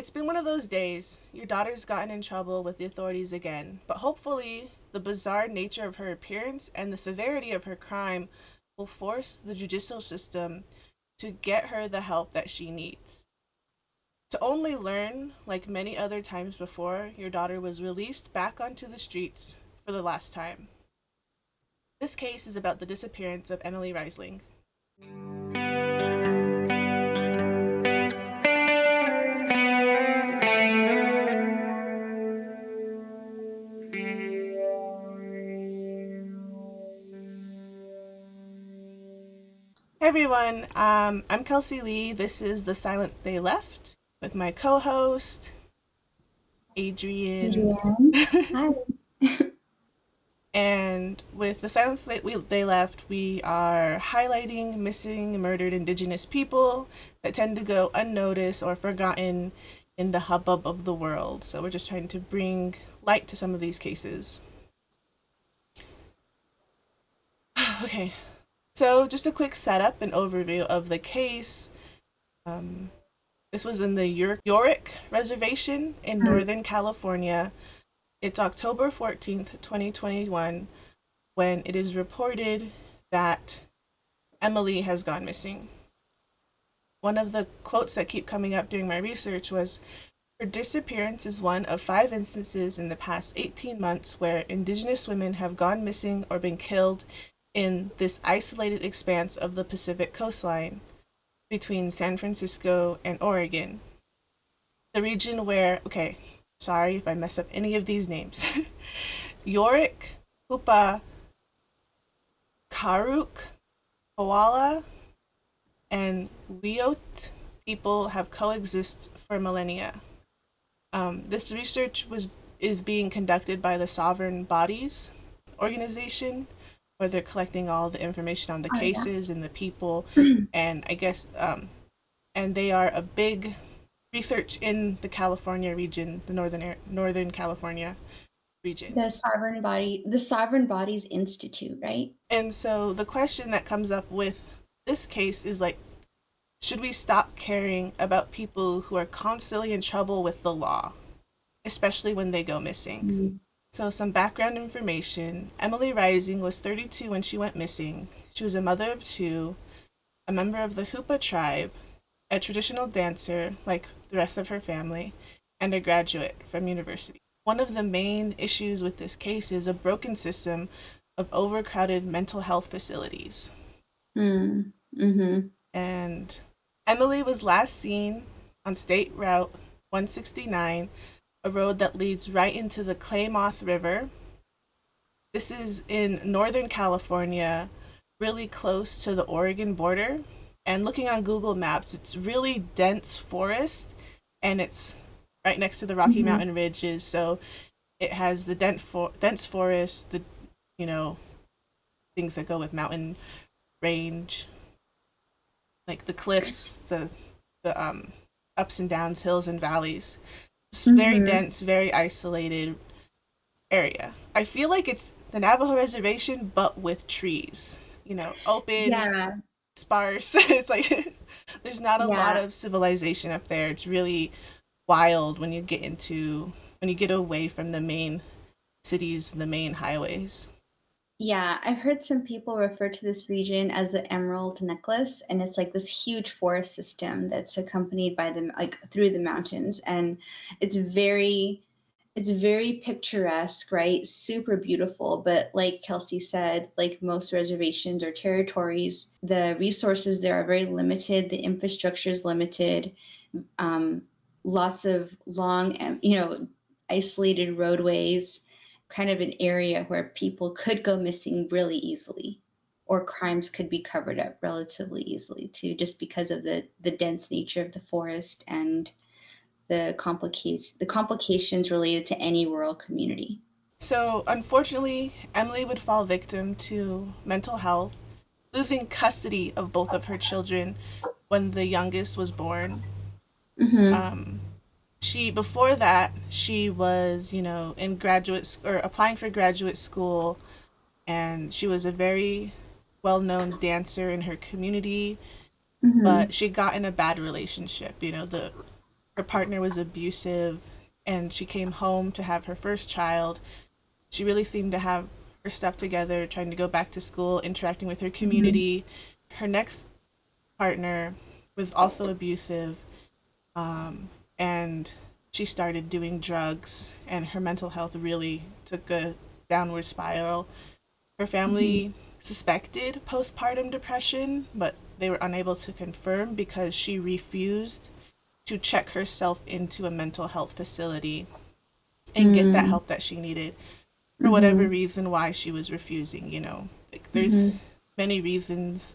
It's been one of those days. Your daughter's gotten in trouble with the authorities again, but hopefully, the bizarre nature of her appearance and the severity of her crime will force the judicial system to get her the help that she needs. To only learn, like many other times before, your daughter was released back onto the streets for the last time. This case is about the disappearance of Emmilee Risling. Hey everyone, I'm Kelsey Lee. This is The Silent They Left with my co host, Adrian. Adrian. Hi. And with The Silence They Left, we are highlighting missing, murdered Indigenous people that tend to go unnoticed or forgotten in the hubbub of the world. So we're just trying to bring light to some of these cases. Okay, so just a quick setup and overview of the case. Um, this was in the Yorick Reservation in Northern California. It's October 14th, 2021, when it is reported that Emmilee has gone missing. One of the quotes that keep coming up during my research was, "Her disappearance is one of 5 instances in the past 18 months where Indigenous women have gone missing or been killed in this isolated expanse of the Pacific coastline between San Francisco and Oregon. The region where, okay, sorry if I mess up any of these names, Yorick, Hupa, Karuk, Koala, and Wiyot people have coexisted for millennia. This research is being conducted by the Sovereign Bodies organization, where they're collecting all the information on the Oh, yeah. cases and the people, and I guess and they are a big research in the California region, the Northern California region. The Sovereign Bodies Institute, right? And so the question that comes up with this case is like, should we stop caring about people who are constantly in trouble with the law, especially when they go missing? Mm. So, some background information. Emmilee Rising was 32 when she went missing. She was a mother of two, a member of the Hupa tribe, a traditional dancer like the rest of her family, and a graduate from university. One of the main issues with this case is a broken system of overcrowded mental health facilities. Mm. Mm-hmm. And Emmilee was last seen on State Route 169, a road that leads right into the Klamath River. This is in Northern California, really close to the Oregon border. And looking on Google Maps, it's really dense forest and it's right next to the Rocky Mm-hmm. Mountain ridges. So it has the dense forest, the, you know, things that go with mountain range, like the cliffs, the ups and downs, hills and valleys. It's very Mm-hmm. dense, very isolated area. I feel like it's the Navajo reservation, but with trees. Open, Yeah. sparse. It's like there's not a lot Yeah. of civilization up there. It's really wild when you get away from the main cities, the main highways. Yeah. I've heard some people refer to this region as the Emerald Necklace, and it's like this huge forest system that's accompanied by them like through the mountains. And it's very it's very picturesque, right? Super beautiful. But like Kelsey said, like most reservations or territories, the resources there are very limited. The infrastructure is limited. Um, Lots of long, isolated roadways, kind of an area where people could go missing really easily or crimes could be covered up relatively easily too, just because of the dense nature of the forest and the complications related to any rural community. So, unfortunately, Emily would fall victim to mental health, losing custody of both of her children when the youngest was born. Mm-hmm. Um, she before that she was in or applying for graduate school, and she was a very well-known dancer in her community, Mm-hmm. but she got in a bad relationship. The her partner was abusive, and she came home to have her first child. She really seemed to have her stuff together, trying to go back to school, interacting with her Mhm. community. Her next partner was also abusive, and she started doing drugs, and her mental health really took a downward spiral. Her Mhm. family suspected postpartum depression, but they were unable to confirm because she refused to check herself into a mental health facility and get that Mm. help that she needed for whatever Mhm. reason why she was refusing, Like there's Mhm. many reasons,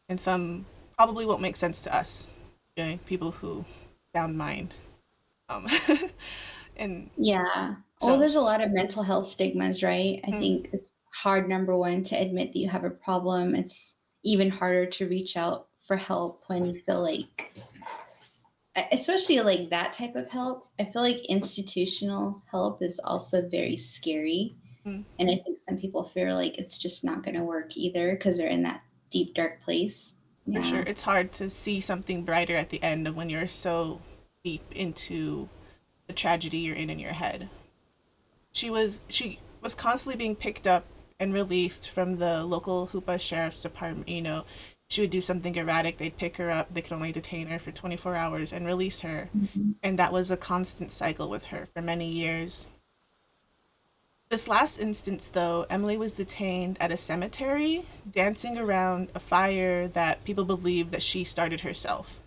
and some probably won't make sense to us, okay? People who sound mind. Um, and Yeah. Well, so, there's a lot of mental health stigmas, right? I mm, think it's hard, number one, to admit that you have a problem. It's even harder to reach out for help when you feel like, especially like that type of help. I feel like institutional help is also very scary. mm, And I think some people fear like it's just not going to work either because they're in that deep, dark place. for sure, Yeah. it's hard to see something brighter at the end of when you're so deep into the tragedy you're in your head. She was constantly being picked up and released from the local Hoopa Sheriff's Department. She would do something erratic, they'd pick her up, they could only detain her for 24 hours and release her. Mhm. And that was a constant cycle with her for many years. This last instance, though, Emmilee was detained at a cemetery, dancing around a fire that people believe that she started herself.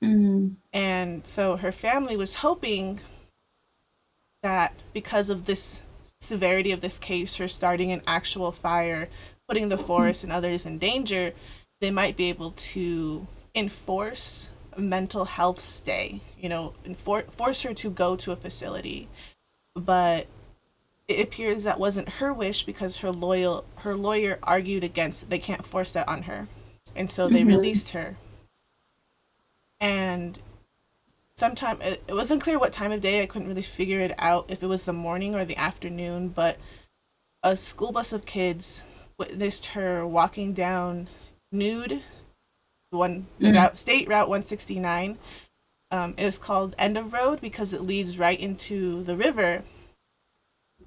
Mhm. And so her family was hoping that because of this severity of this case, her starting an actual fire, putting the forest and others in danger, they might be able to enforce a mental health stay, force her to go to a facility. But it appears that wasn't her wish because her lawyer argued against it. They can't force that on her. And so they Mhm. released her. And sometime it wasn't clear what time of day. I couldn't really figure it out if it was the morning or the afternoon, but a school bus of kids witnessed her walking down nude the Mm. route state route 169. It was called End of Road because it leads right into the river,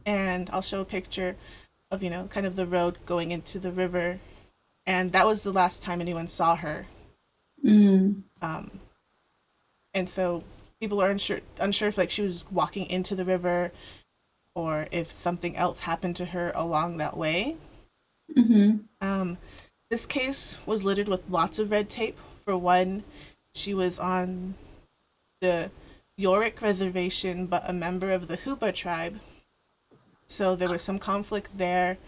and I'll show a picture of kind of the road going into the river, and that was the last time anyone saw her. Mm. Um, and so people are unsure if like she was walking into the river or if something else happened to her along that way. Mhm. Um, this case was littered with lots of red tape. For one, she was on the Yorick Reservation, but a member of the Hoopa tribe. So there was some conflict there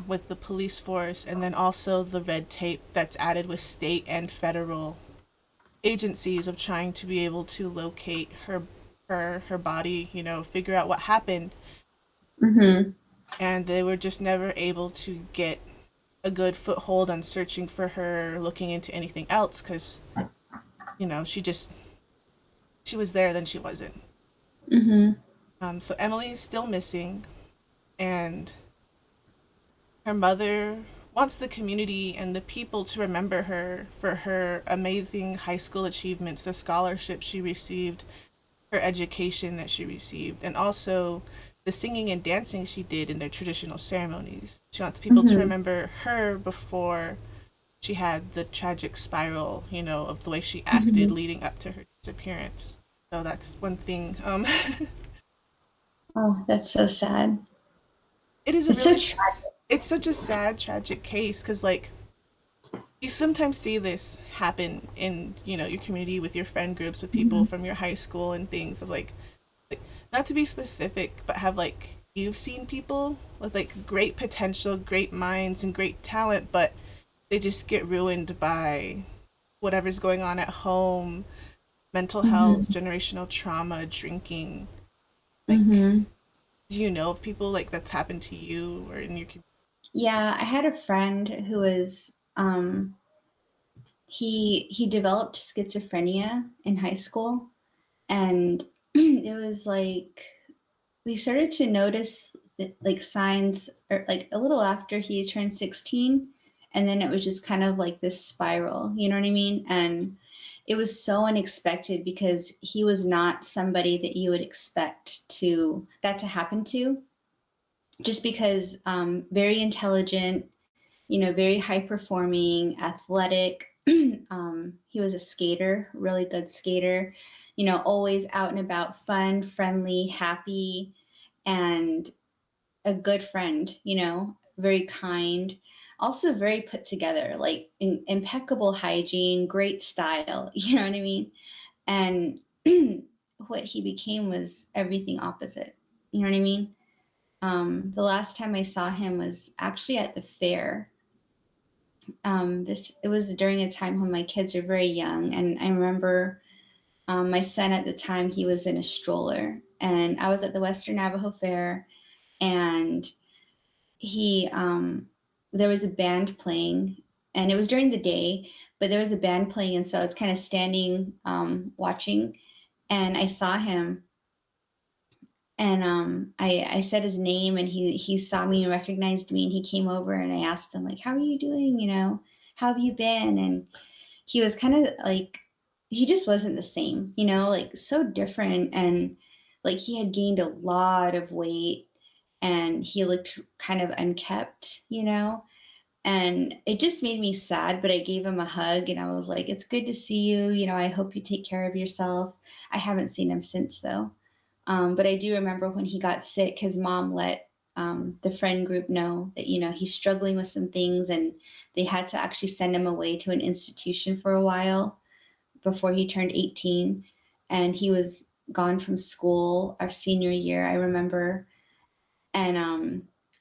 with the police force, and then also the red tape that's added with state and federal agencies of trying to be able to locate her body, figure out what happened, Mhm. and they were just never able to get a good foothold on searching for her, looking into anything else because she was there, then she wasn't. Mhm. So Emmilee is still missing, and her mother wants the community and the people to remember her for her amazing high school achievements, the scholarship she received, her education that she received, and also the singing and dancing she did in their traditional ceremonies. She wants people to Mhm. remember her before she had the tragic spiral, of the way she acted Mhm. leading up to her disappearance. So that's one thing. Oh, that's so sad. It is a It's so really, tragic. it's such a sad, tragic case because like you sometimes see this happen in your community with your friend groups with people Mhm. from your high school and things of like not to be specific, but have like you've seen people with like great potential, great minds, and great talent, but they just get ruined by whatever's going on at home, mental health, Mhm. generational trauma, drinking. Like, Mhm. do you know of people like that's happened to you or in your community? Yeah, I had a friend who was he developed schizophrenia in high school, and it was like we started to notice like signs or like a little after he turned 16, and then it was just kind of like this spiral, you know what I mean? And it was so unexpected because he was not somebody that you would expect to that to happen to, just because very intelligent, very high performing, athletic. He was a skater, really good skater, always out and about, fun, friendly, happy, and a good friend, very kind, also very put together, like impeccable hygiene, great style, you know what I mean? And what he became was everything opposite, you know what I mean? The last time I saw him was actually at the fair. This it was during a time when my kids were very young, and I remember my son at the time, he was in a stroller, and I was at the Western Navajo Fair, and he there was a band playing, and it was during the day, but there was a band playing, and so I was kind of standing watching, and I saw him, and I said his name, and he saw me and recognized me, and he came over, and I asked him like, "How are you doing? How have you been?" And he was kind of like, he just wasn't the same, like so different, and like he had gained a lot of weight, and he looked kind of unkept, and it just made me sad. But I gave him a hug, and I was like, "It's good to see you. I hope you take care of yourself." I haven't seen him since, though. But I do remember when he got sick, his mom let the friend group know that, he's struggling with some things, and they had to actually send him away to an institution for a while before he turned 18. And he was gone from school our senior year, I remember. And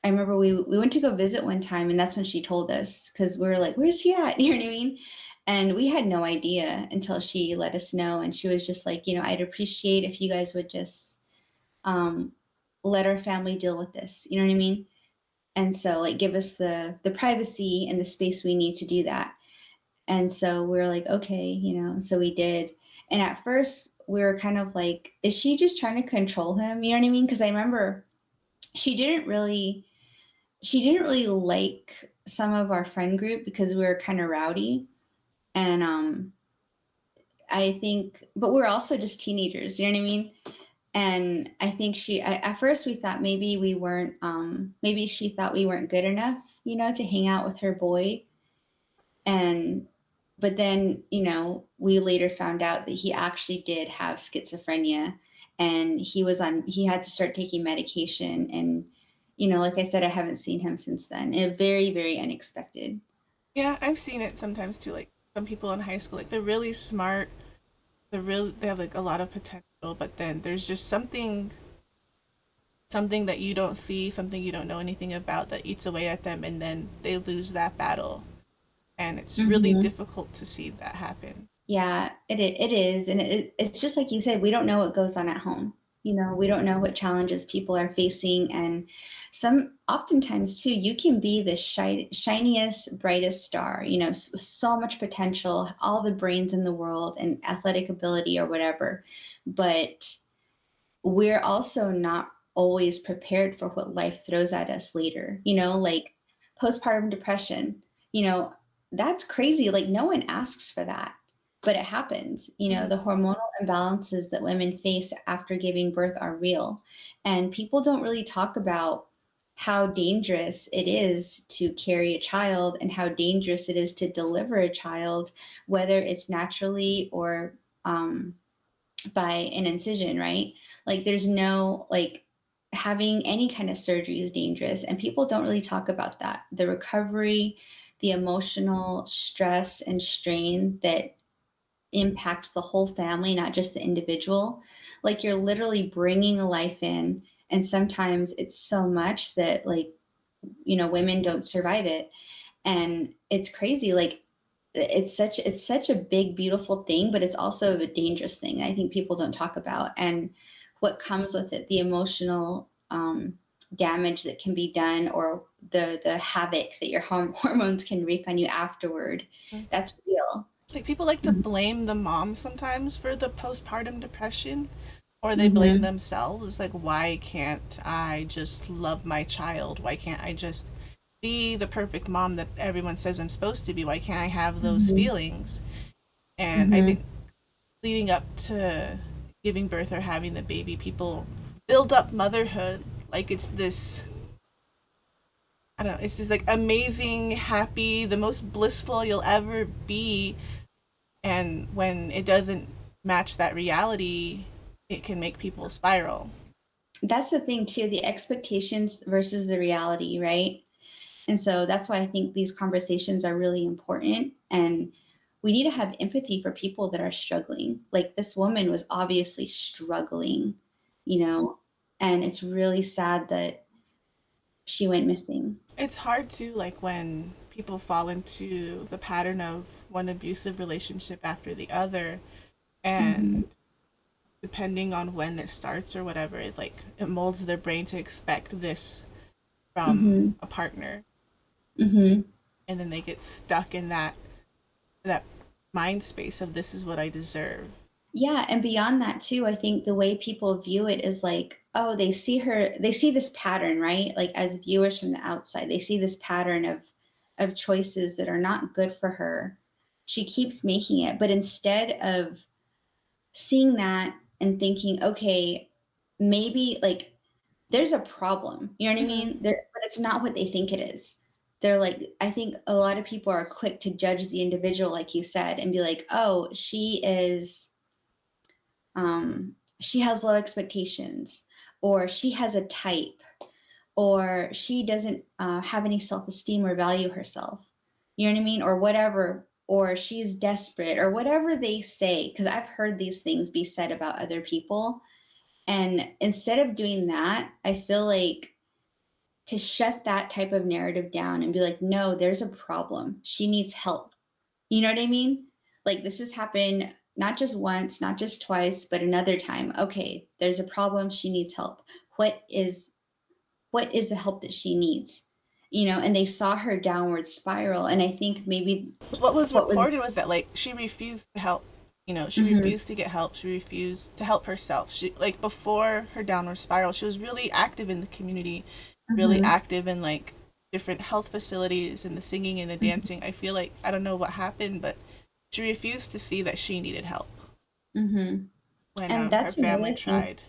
I remember we went to go visit one time, and that's when she told us, because we were like, "Where's he at?" You know what I mean? And we had no idea until she let us know. And she was just like, "I'd appreciate if you guys would just um, let our family deal with this." You know what I mean? And so, like, give us the privacy and the space we need to do that. And so we are like, okay, so we did. And at first we were kind of like, is she just trying to control him? You know what I mean? Because I remember she didn't really she didn't really like some of our friend group because we were kind of rowdy. And I think, but we're also just teenagers, you know what I mean? And I think at first we thought maybe we weren't, maybe she thought we weren't good enough, to hang out with her boy. And but then, we later found out that he actually did have schizophrenia, and he had to start taking medication. And like I said, I haven't seen him since then. And very, very unexpected. Yeah, I've seen it sometimes too. Like some people in high school, like they're really smart, they have like a lot of potential, but then there's just something that you don't see, something you don't know anything about that eats away at them, and then they lose that battle. And it's really Hmm. difficult to see that happen. Yeah, it is. And it's just like you said, we don't know what goes on at home. We don't know what challenges people are facing. And oftentimes too, you can be the shiniest, brightest star, so much potential, all the brains in the world and athletic ability or whatever. But we're also not always prepared for what life throws at us later, like postpartum depression, you know, that's crazy. Like no one asks for that, but it happens. Mm-hmm. The hormonal imbalances that women face after giving birth are real. And people don't really talk about how dangerous it is to carry a child and how dangerous it is to deliver a child, whether it's naturally or by an incision, right? Like there's no like having any kind of surgery is dangerous, and people don't really talk about that. The recovery, the emotional stress and strain that impacts the whole family, not just the individual. Like you're literally bringing a life in, and sometimes it's so much that like women don't survive it. And it's crazy. Like it's such a big beautiful thing, but it's also a dangerous thing I think people don't talk about, and what comes with it, the emotional damage that can be done, or the havoc that your hormones can wreak on you afterward. That's real. Like people like to blame the mom sometimes for the postpartum depression, or they blame Mm-hmm. themselves. Like, why can't I just love my child? Why can't I just be the perfect mom that everyone says I'm supposed to be? Why can't I have those Mm-hmm. feelings? And I think Mm-hmm. leading up to giving birth or having the baby, people build up motherhood like it's this, I don't know, it's just like amazing, happy, the most blissful you'll ever be. And when it doesn't match that reality, it can make people spiral. That's the thing too, the expectations versus the reality, right? And so that's why I think these conversations are really important. And we need to have empathy for people that are struggling. Like this woman was obviously struggling, you know, and it's really sad that she went missing. It's hard to, like, when people fall into the pattern of one abusive relationship after the other, Hmm. and depending on when it starts or whatever, it's like it molds their brain to expect this from Hmm. a partner, Hmm. and then they get stuck in that mind space of this is what I deserve. Yeah, and beyond that too, I think the way people view it is like, oh, they see her, they see this pattern, right? Like as viewers from the outside, they see this pattern of choices that are not good for her. She keeps making it, but instead of seeing that and thinking, okay, maybe like there's a problem. You know what I Mm-hmm. mean? There, but it's not what they think it is. They're like, I think a lot of people are quick to judge the individual, like you said, and be like, oh, she has low expectations, or she has a type, or she doesn't have any self-esteem or value herself. You know what I mean? Or whatever, or she's desperate, or whatever they say, because I've heard these things be said about other people. And instead of doing that, I feel like to shut that type of narrative down and be like, no, there's a problem. She needs help. You know what I mean? Like this has happened not just once, not just twice, but another time. Okay, there's a problem. She needs help. What is what is the help that she needs? You know, and they saw her downward spiral. And I think maybe What was what was reported was that, like, she refused to help. You know, she mhm, refused to get help. She refused to help herself. She, like, before her downward spiral, she was really active in the community, really mhm, active in, like, different health facilities and the singing and the mhm, dancing. I feel like, I don't know what happened, but she refused to see that she needed help mhm. when And her that's family another thing. tried.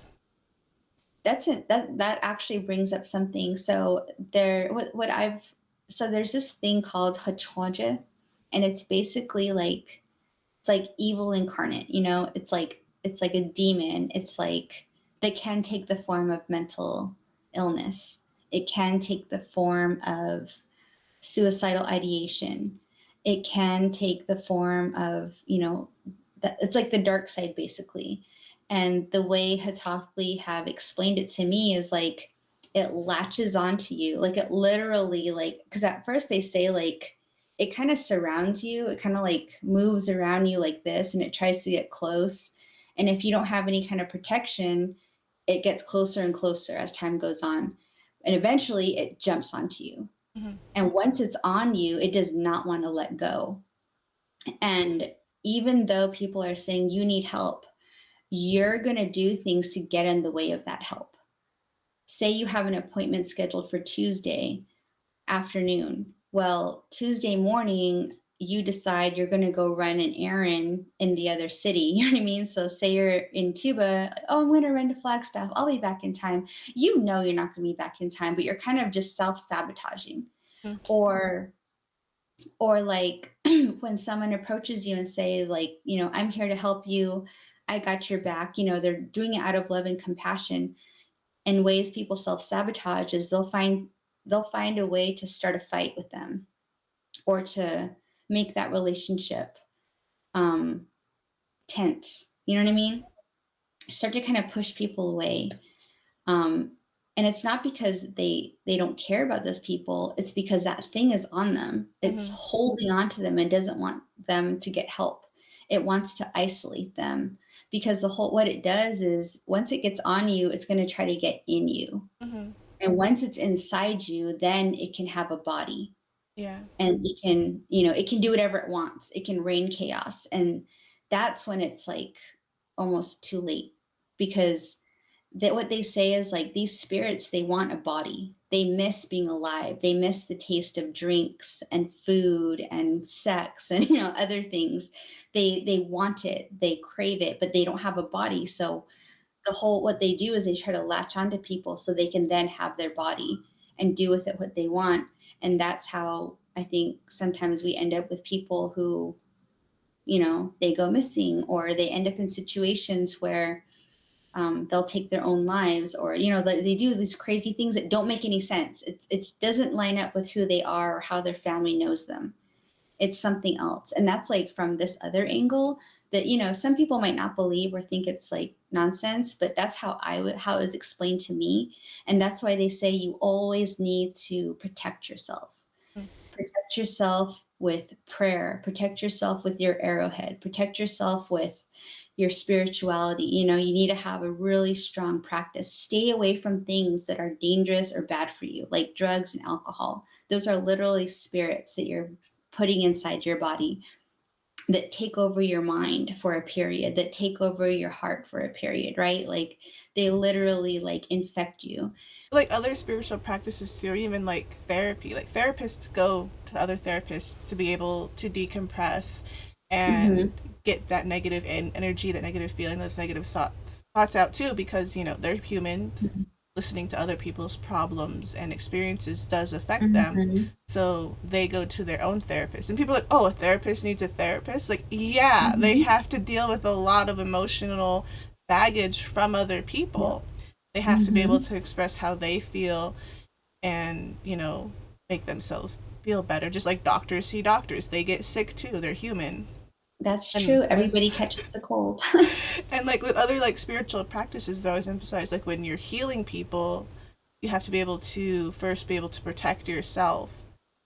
That's it. That actually brings up something. So there, what I've so there's this thing called Hachoja, and it's basically like it's like evil incarnate. You know, it's like a demon. It's like that can take the form of mental illness. It can take the form of suicidal ideation. It can take the form of, you know, that it's like the dark side basically. And the way Hatathli have explained it to me is like it latches onto you. Like it literally like because at first they say like it kind of surrounds you. It kind of like moves around you like this and it tries to get close. And if you don't have any kind of protection, it gets closer and closer as time goes on. And eventually it jumps onto you, Mm-hmm. and once it's on you, it does not want to let go. And even though people are saying you need help, you're going to do things to get in the way of that help. Say you have an appointment scheduled for Tuesday afternoon. Well, Tuesday morning, you decide you're going to go run an errand in the other city. You know what I mean? So, say you're in Tuba, like, oh, I'm going to run to Flagstaff. I'll be back in time. You know, you're not going to be back in time, but you're kind of just self sabotaging. Or like when someone approaches you and says like, you know, I'm here to help you, I got your back, you know, they're doing it out of love and compassion. And ways people self-sabotage is they'll find a way to start a fight with them or to make that relationship um tense, you know what I Mm-hmm. mean, start to kind of push people away. um, and it's not because they don't care about those people, it's because that thing is on them, it's Mm-hmm. holding on to them and doesn't want them to get help. It wants to isolate them because the whole what it does is once it gets on you, it's going to try to get in you, Mm-hmm. and once it's inside you, then it can have a body, Yeah. and it can, you know, it can do whatever it wants, it can rain chaos, and that's when it's like almost too late because that what they say is like these spirits, they want a body. They miss being alive. They miss the taste of drinks and food and sex and other things. They want it. They crave it, but they don't have a body. So the whole what they do is they try to latch onto people so they can then have their body and do with it what they want. And that's how I think sometimes we end up with people who, they go missing or they end up in situations where they'll take their own lives, or they do these crazy things that don't make any sense. It doesn't line up with who they are or how their family knows them. It's something else, and that's like from this other angle that some people might not believe or think it's like nonsense, but that's how it was explained to me. And that's why they say you always need to protect yourself. Mm. Protect yourself with prayer, protect yourself with your arrowhead, protect yourself with your spirituality. You need to have a really strong practice. Stay away from things that are dangerous or bad for you, like drugs and alcohol. Those are literally spirits that you're putting inside your body that take over your mind for a period, that take over your heart for a period, right? Like they literally like infect you. Like other spiritual practices too, or even like therapy. Like therapists go to other therapists to be able to decompress and Hmm. get that negative energy, that negative feeling, those negative thoughts out too, because they're humans. Listening to other people's problems and experiences does affect them. Hmm. So they go to their own therapist. And people are like, oh, a therapist needs a therapist. Like, yeah, they Hmm. have to deal with a lot of emotional baggage from other Yep. people. They have to be able Hmm. to express how they feel and, make themselves feel better. Just like doctors see doctors, they get sick too. They're human. That's And true. with Everybody catches the cold. and like with other like spiritual practices, they always emphasize like when you're healing people, you have to be able to first be able to protect yourself,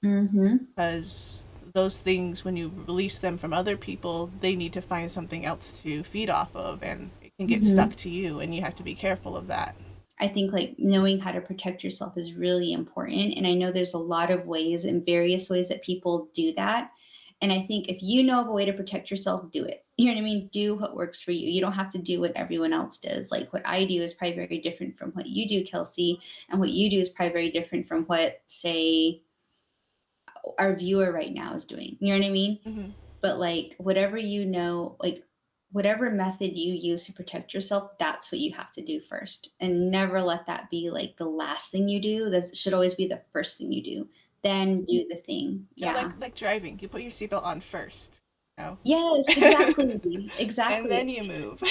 Hmm. because those things, when you release them from other people, they need to find something else to feed off of, and it can get stuck Hmm. to you, and you have to be careful of that. I think like knowing how to protect yourself is really important. And I know there's a lot of ways and various ways that people do that. And I think if you know of a way to protect yourself, do it. You know what I mean? Do what works for you. You don't have to do what everyone else does. Like what I do is probably very different from what you do, Kelsey. And what you do is probably very different from what, say, our viewer right now is doing. You know what I mean? Hmm. But like whatever like whatever method you use to protect yourself, that's what you have to do first, and never let that be like the last thing you do. That should always be the first thing you do, then do the thing. Or Yeah. like driving, you put your seatbelt on first, you know, Yes, exactly, and then exactly. you move.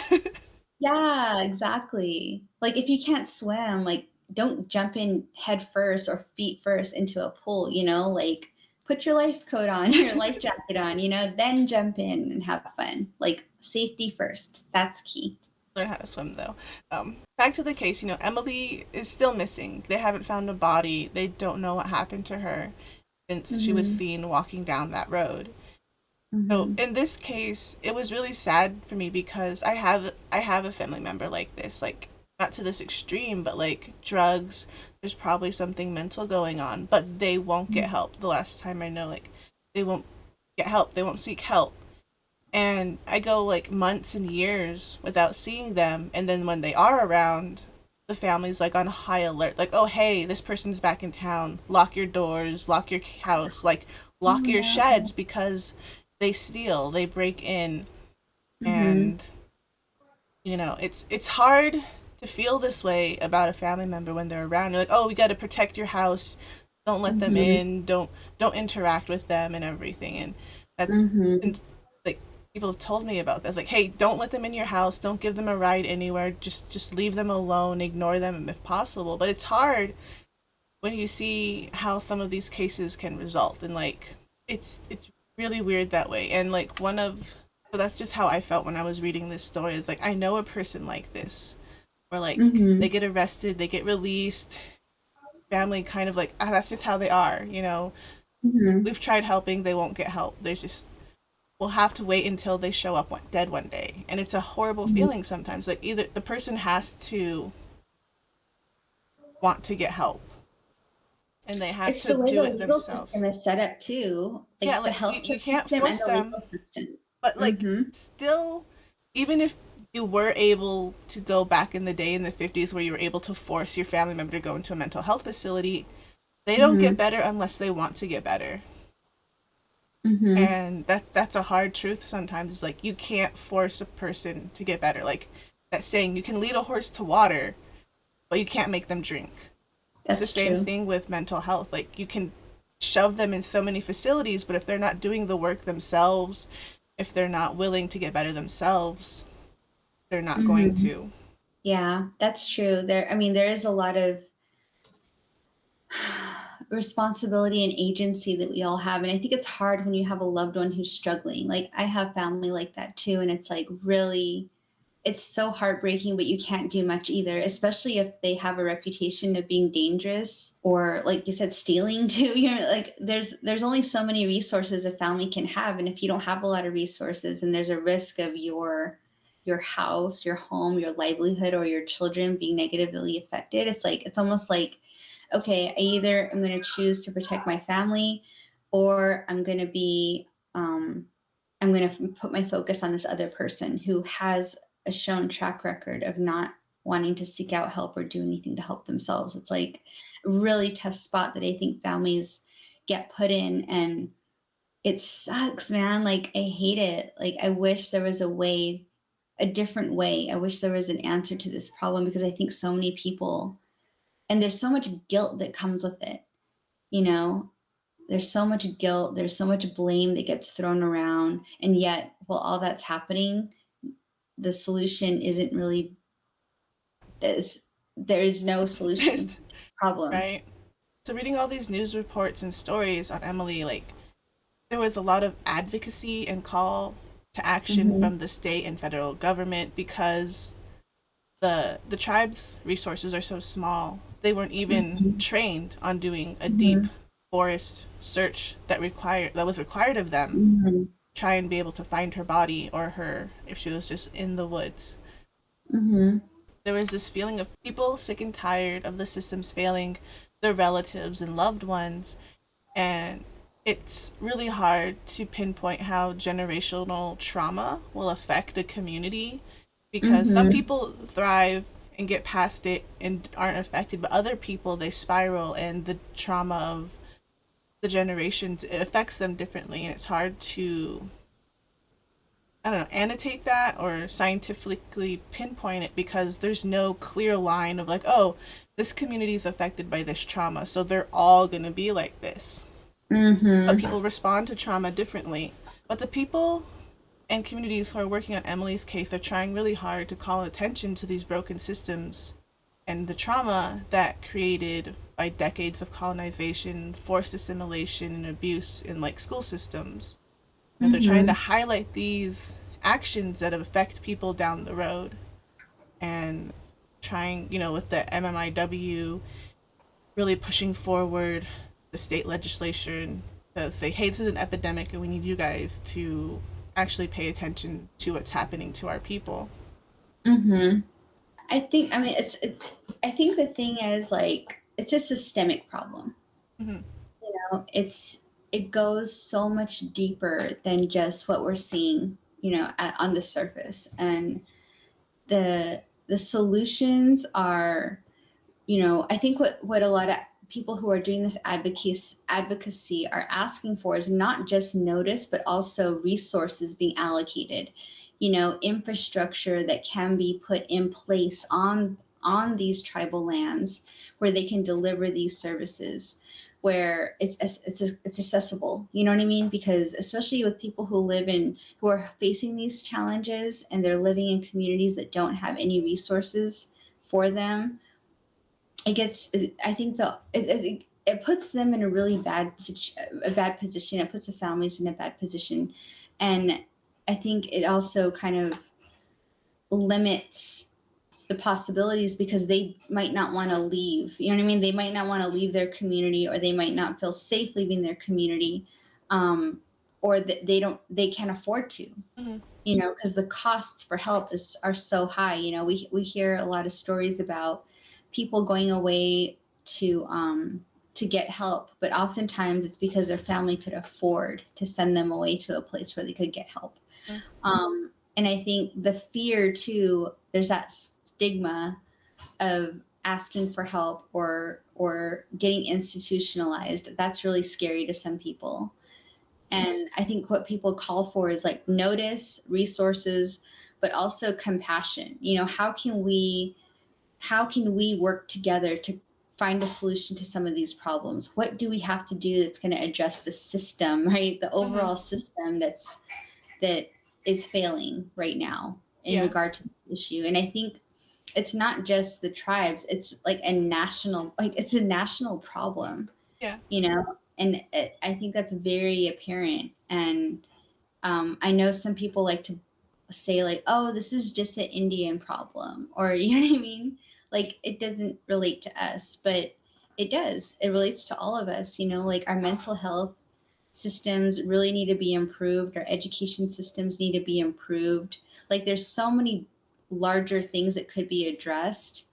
Yeah, exactly. Like if you can't swim, like don't jump in head first or feet first into a pool, like put your life coat on, your life jacket on, then jump in and have fun. Like safety first. That's key. Learn how to swim though. Back to the case, Emmilee is still missing. They haven't found a body. They don't know what happened to her since she was Mhm. seen walking down that road. So Mhm. in this case, it was really sad for me because I have a family member like this, like not to this extreme, but like drugs. There's probably something mental going on, but they won't get help. The last time I know, like they won't get help. They won't seek help. And I go like months and years without seeing them, and then when they are around, the family's like on high alert, like, oh hey, this person's back in town, lock your doors, lock your house, like Oh lock your no. sheds, because they steal, they break in. Mhm. And it's hard to feel this way about a family member when they're around. You're like, oh, we got to protect your house, don't let them Mhm. in, don't interact with them and everything. And that Mhm. and like people have told me about this, like, hey, don't let them in your house, don't give them a ride anywhere, just leave them alone, ignore them if possible. But it's hard when you see how some of these cases can result, and like it's really weird that way. And like one of so that's just how I felt when I was reading this story. It's like I know a person like this, where like they Mhm. get arrested, they get released, family kind of like, ah, that's just how they are, Mhm. we've tried helping, they won't get help, there's just, we'll have to wait until they show up dead one day. And it's a horrible Mhm. feeling sometimes, like either the person has to want to get help and they have It's to the way do the it legal themselves. system is set up too, Yeah, like the like you healthcare can't system and force the them, legal system. but like Mhm. still, even if you were able to go back in the day in the 50s where you were able to force your family member to go into a mental health facility, they don't get Mhm. better unless they want to get better. Mhm. And that's a hard truth sometimes. It's like you can't force a person to get better. Like that saying, you can lead a horse to water, but you can't make them drink. It's the That's same true. thing with mental health. Like you can shove them in so many facilities, but if they're not doing the work themselves, if they're not willing to get better themselves, they're not going Mhm. to. Yeah, that's true. There, I mean, there is a lot of responsibility and agency that we all have. And I think it's hard when you have a loved one who's struggling. Like I have family like that too. And it's like really, it's so heartbreaking, but you can't do much either, especially if they have a reputation of being dangerous or like you said, stealing too. You know, like there's only so many resources a family can have. And if you don't have a lot of resources and there's a risk of your house, your home, your livelihood, or your children being negatively affected, it's like it's almost like, okay, I either am going to choose to protect my family or I'm going to put my focus on this other person who has a shown track record of not wanting to seek out help or do anything to help themselves. It's like a really tough spot that I think families get put in, and it sucks, man. Like I hate it. Like I wish there was a way, a different way. I wish there was an answer to this problem because I think so many people, and there's so much guilt that comes with it, you know? There's so much guilt, there's so much blame that gets thrown around, and yet while all that's happening, the solution isn't really, it's, there is no solution to the problem. Right? So reading all these news reports and stories on Emmilee, like there was a lot of advocacy and call to action Mhm, from the state and federal government because the tribe's resources are so small. They weren't even mhm, trained on doing a deep mhm, forest search that was required of them. mhm, Try and be able to find her body or her if she was just in the woods. mhm, There was this feeling of people sick and tired of the systems failing their relatives and loved ones, and it's really hard to pinpoint how generational trauma will affect a community because some mhm, people thrive and get past it and aren't affected, but other people they spiral and the trauma of the generations it affects them differently, and it's hard to, I don't know, annotate that or scientifically pinpoint it because there's no clear line of like, oh, this community is affected by this trauma, so they're all going to be like this. But mhm, people respond to trauma differently. But the people and communities who are working on Emilee's case are trying really hard to call attention to these broken systems and the trauma that created by decades of colonization, forced assimilation, and abuse in like school systems. You know, they're trying to mhm, highlight these actions that affect people down the road and trying, you know, with the MMIW really pushing forward the state legislation to say, hey, this is an epidemic and we need you guys to actually pay attention to what's happening to our people. mhm. I think, I mean, I think the thing is like, it's a systemic problem. Mm-hmm. You know, it goes so much deeper than just what we're seeing, you know, on the surface. And the solutions are, you know, I think what a lot of people who are doing this advocacy are asking for is not just notice but also resources being allocated, you know, infrastructure that can be put in place on these tribal lands where they can deliver these services, where it's accessible, you know what I mean? Because especially with people who live in, who are facing these challenges and they're living in communities that don't have any resources for them, it gets, I think it puts them in a really a bad position. It puts the families in a bad position, and I think it also kind of limits the possibilities because they might not want to leave, you know what I mean? They might not want to leave their community, or they might not feel safe leaving their community, um, or that they can't afford to, Mm-hmm. you know, because the costs for help are so high. You know, we hear a lot of stories about people going away to get help, but oftentimes it's because their family could afford to send them away to a place where they could get help. And I think the fear too, there's that stigma of asking for help or getting institutionalized. That's really scary to some people. And I think what people call for is like notice, resources, but also compassion. You know, how can we work together to find a solution to some of these problems? What do we have to do that's going to address the system, right? The Mm-hmm. overall system that is failing right now in Yeah. regard to the issue. And I think it's not just the tribes, it's like it's a national problem, Yeah. and I think that's very apparent. And I know some people like to say like, "Oh, this is just an Indian problem," or you know what I mean. Like it doesn't relate to us, but it does. It relates to all of us. Like our mental health systems really need to be improved. Our education systems need to be improved. Like there's so many larger things that could be addressed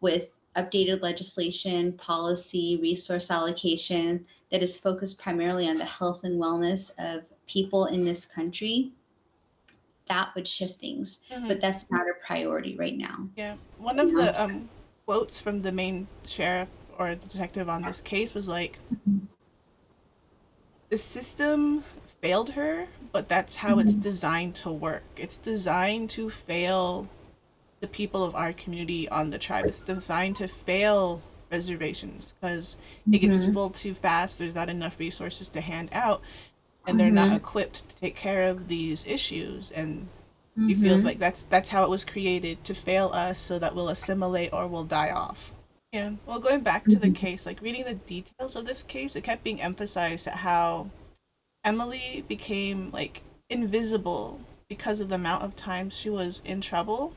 with updated legislation, policy, resource allocation that is focused primarily on the health and wellness of people in this country. That would shift things, Mm-hmm. but that's not a priority right now. Yeah. One You of know? the quotes from the main sheriff or the detective on this case was like, the system failed her, but that's how it's Mhm. designed to work. It's designed to fail the people of our community on the tribe. It's designed to fail reservations because it gets Mhm. full too fast. There's not enough resources to hand out, and they're not Mhm. equipped to take care of these issues. And he feels Mhm. like that's how it was created to fail us, so that we'll assimilate or we'll die off. Yeah. Well, going back to the Mhm. case, like reading the details of this case, it kept being emphasized at how Emmilee became like invisible because of the amount of times she was in trouble.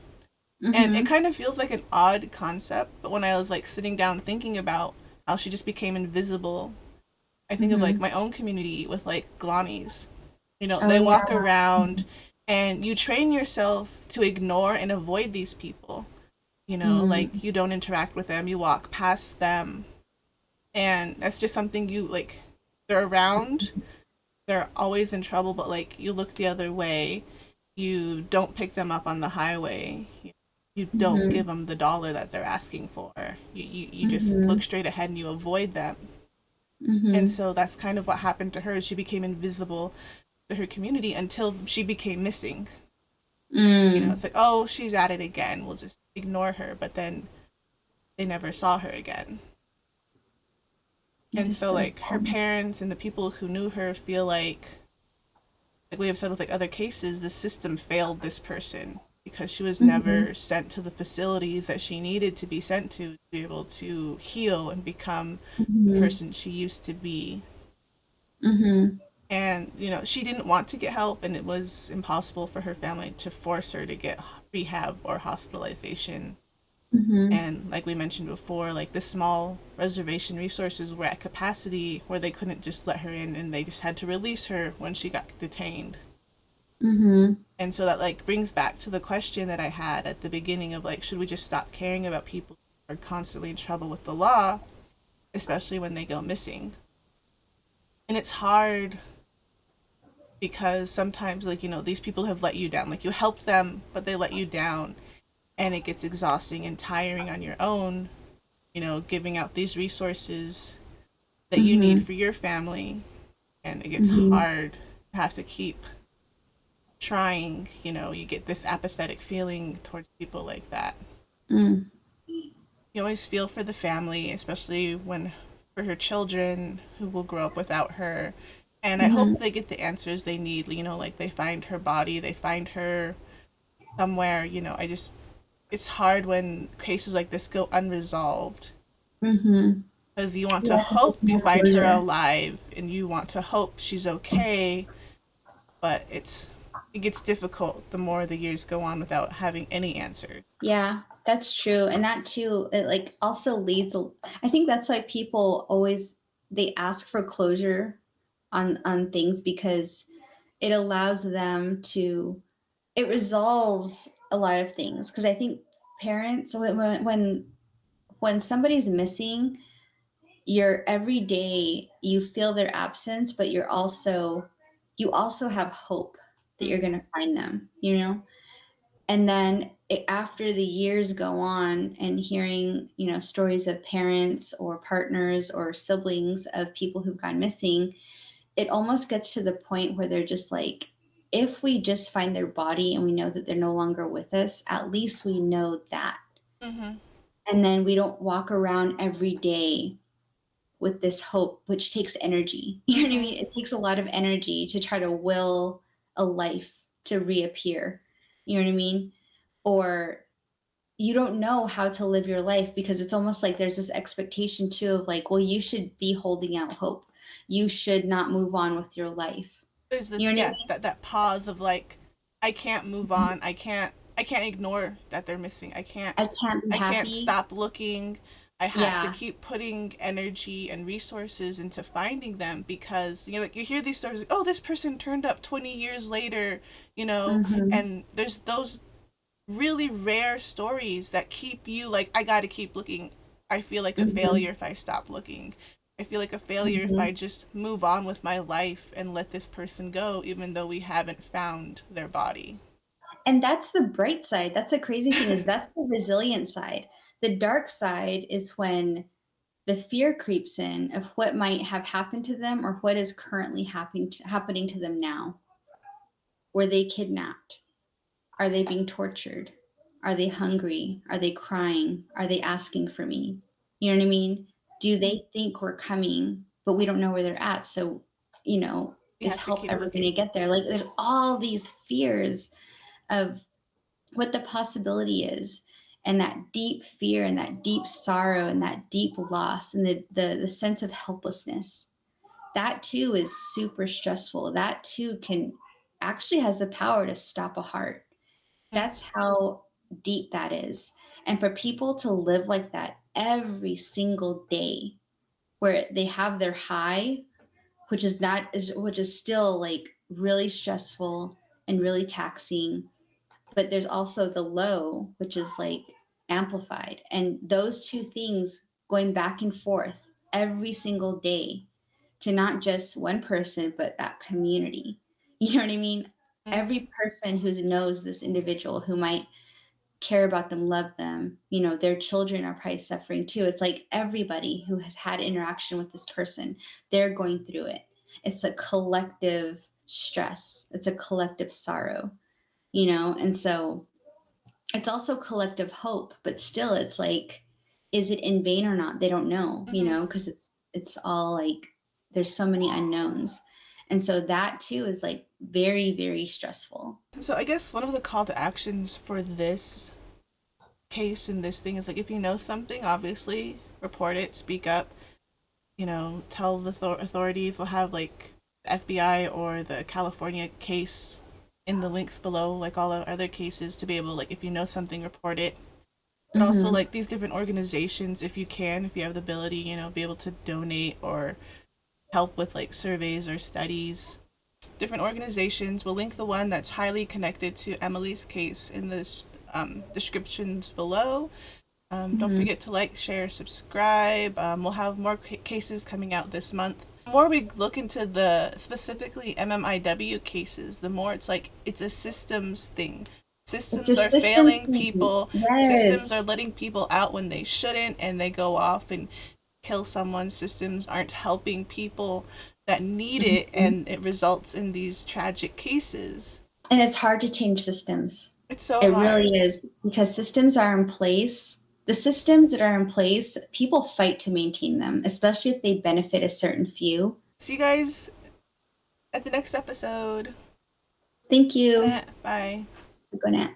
And it Mhm. kind of feels like an odd concept, but when I was like sitting down thinking about how she just became invisible, I think of like Mhm. my own community with like Glamis. Oh They yeah. walk around and you train yourself to ignore and avoid these people. Like Mm. you don't interact with them, you walk past them. And that's just something you like, they're around, they're always in trouble, but like you look the other way. You don't pick them up on the highway. You don't give Mhm. them the dollar that they're asking for. You just look Mhm. straight ahead and you avoid them. And Mhm. so that's kind of what happened to her. She became invisible to her community until she became missing. Mm. It's like, oh, she's at it again. We'll just ignore her. But then they never saw her again. It And is so, so like, her sad. parents and the people who knew her feel like we have said with like other cases, the system failed this person because she was Mhm. never sent to the facilities that she needed to be sent to be able to heal and become the Mhm. person she used to be. Mhm. And she didn't want to get help, and it was impossible for her family to force her to get rehab or hospitalization. Mhm. And like we mentioned before, like the small reservation resources were at capacity where they couldn't just let her in, and they just had to release her when she got detained. Mhm. And so that like brings back to the question that I had at the beginning of like, should we just stop caring about people who are constantly in trouble with the law, especially when they go missing? And it's hard because sometimes like, these people have let you down. Like you helped them, but they let you down, and it gets exhausting and tiring on your own, giving out these resources that you need Mhm. for your family, and it gets Mhm. hard to have to keep trying. You get this apathetic feeling towards people like that. Mm. You always feel for the family, especially when for her children who will grow up without her. And I hope Mhm. they get the answers they need, like they find her body, they find her somewhere. It's hard when cases like this go unresolved Mhm. because you want to Yeah, 'cause there's hope you no find her closure. alive and you want to hope she's okay, but it gets difficult the more the years go on without having any answers. Yeah, that's true. And that too, it like also I think that's why people always they ask for closure on things because it allows them to it resolves a lot of things. Because I think parents when somebody's missing, you're every day you feel their absence, but you also have hope that you're Mm, gonna find them, you know? And then after the years go on and hearing, stories of parents or partners or siblings of people who've gone missing, it almost gets to the point where they're just like, if we just find their body and we know that they're no longer with us, at least we know that. Mm-hmm. And then we don't walk around every day with this hope, which takes energy. You know what I Mm-hmm. mean? It takes a lot of energy to try to will a life to reappear. You know what I mean? Or you don't know how to live your life because it's almost like there's this expectation too of like, well, you should be holding out hope. You should not move on with your life. There's You this, know what yeah, that pause of like, I can't move I mean? on. I can't ignore that they're missing. I can't be I can't happy. stop looking. I have to Yeah. keep putting energy and resources into finding them because like you hear these stories like, oh, this person turned up 20 years later, Hmm. and there's those really rare stories that keep you like, I got to keep looking. I feel like a Hmm. failure if I stop looking. I feel like a failure if I Hmm. just move on with my life and let this person go, even though we haven't found their body. And that's the bright side. That's the crazy thing is that's the resilient side. The dark side is when the fear creeps in of what might have happened to them or what is currently happening to them now. Were they kidnapped? Are they being tortured? Are they hungry? Are they crying? Are they asking for me? You know what I mean? Do they think we're coming, but we don't know where they're at? So, You is have to help keep ever going to looking. get there? Like, there's all these fears of what the possibility is, and that deep fear and that deep sorrow and that deep loss and the sense of helplessness. That too is super stressful. That too can actually has the power to stop a heart. Mm-hmm. That's how deep that is. And for people to live like that every single day, where they have their high, which is still like really stressful and really taxing, but there's also the low, which is like amplified. And those two things going back and forth every single day to not just one person, but that community. You know what I mean? Mm-hmm. Every person who knows this individual who might care about them, love them, their children are probably suffering too. It's like everybody who has had interaction with this person, they're going through it. It's a collective stress, it's a collective sorrow, and so it's also collective hope, but still it's like, is it in vain or not? They don't know, Mm-hmm. because it's all like there's so many unknowns. And so that too is like very, very stressful. So I guess one of the call to actions for this case and this thing is like, if you know something, obviously report it, speak up, tell the authorities. We'll have like the FBI or the California case in the links below, like all the other cases, to be able, like, if you know something, report it. But also, Hmm. like, these different organizations, if you can, if you have the ability, be able to donate or help with like surveys or studies. Different organizations. We'll link the one that's highly connected to Emilee's case in the descriptions below. Don't Hmm. forget to like, share, subscribe. We'll have more cases coming out this month. The more we look into the specifically MMIW cases, the more it's like it's a systems thing. It's a Systems are systems failing thing. people. Systems are Yes. letting people out when they shouldn't, and they go off and kill someone. Systems aren't helping people that need it, Mhm. and it results in these tragic cases. And it's hard to change systems. It's so It really hard. is because systems are in place. The systems that are in place, people fight to maintain them, especially if they benefit a certain few. See you guys at the next episode. Thank you. Bye. Good night.